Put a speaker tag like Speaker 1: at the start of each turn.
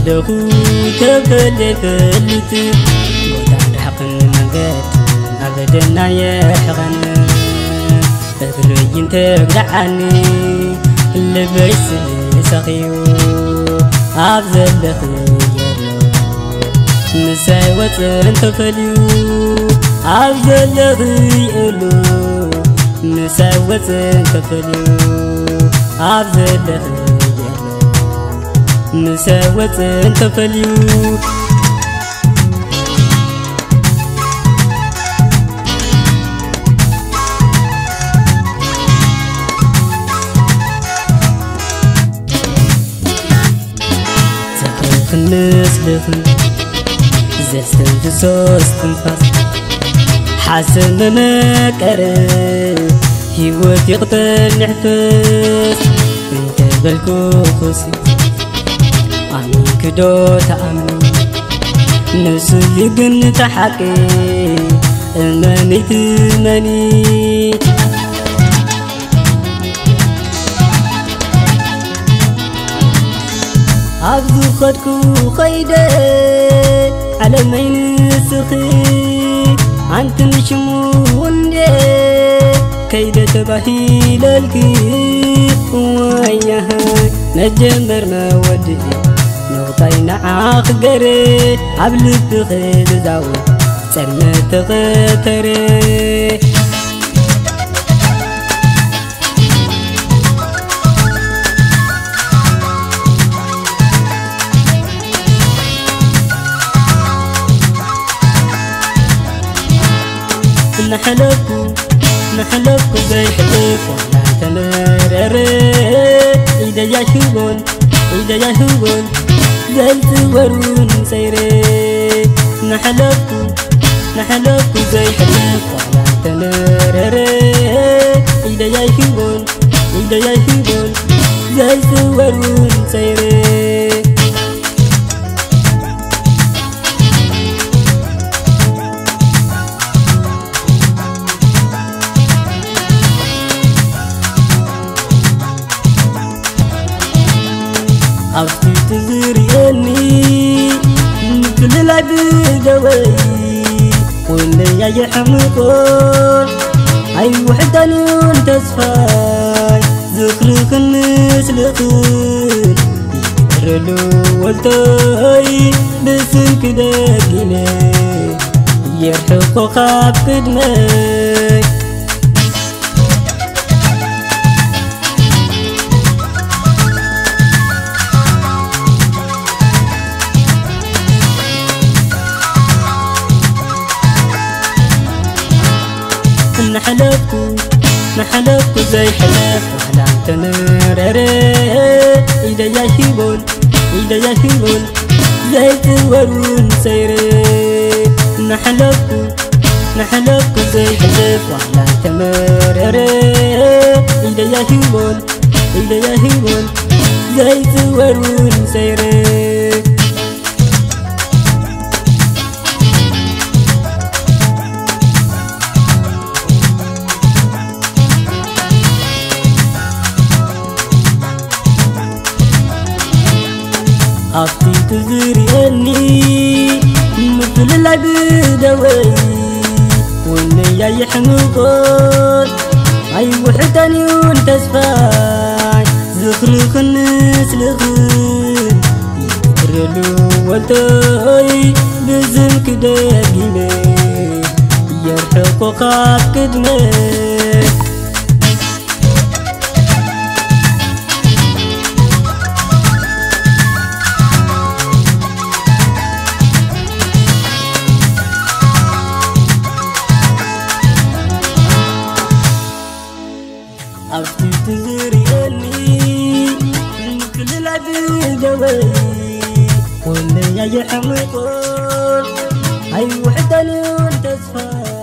Speaker 1: زلخو تبدي فلتي وتعد حقن مقات أبدنا يحغن أدري تقلعني اللي بيس سخيو أبزل خيالو مساوات انت فليو أبزل خيالو مساوات انت فليو أبزل خيالو مساوات انت فليو الناس لخن زستن في صوص تنفس حسن ما كره هيوت يقتل نحفز انت بالكو خوسي عمي كدو تأمن نسو يقن تحكي اماني تماني عبدو خدكو خيدة على مين سخي عنت نشمون دي كيدة تباهي للكي وياها نجمر ما ودي نغطينا عاققري عبل بخيد داوي سنة تغتري نحلفكو زي حلف ولا تنرري إذا يشوفون زي الزورون سيري نحلفكو زي حلف ولا تنرري إذا يشوفون زي الزورون سيري عرفتي تزوريني مثل العبيد دوي واللي يحمقون أي وحداني وانت صفاي ذكرك الناس لخون يقرلو والتاي بسن كده قيني يرحقو خاب قدمي نحلفكو زي حلف ولا تنرري إذا يشوفون زي الزورون سيري نحلفكو زي حلف ولا تنرري إذا يشوفون زي الزورون سيري عرفتي تزوريني مثل العبيد دوي واللي يحمقون أي وحداني وانت صفاي ذكرك الناس لخون يقرلو والتاي بزن كده قيمي يرحقو خاب قدمي عرفتي تزوريني مثل العبيد دوي واللي يحمقون أي وحداني وانت صفاي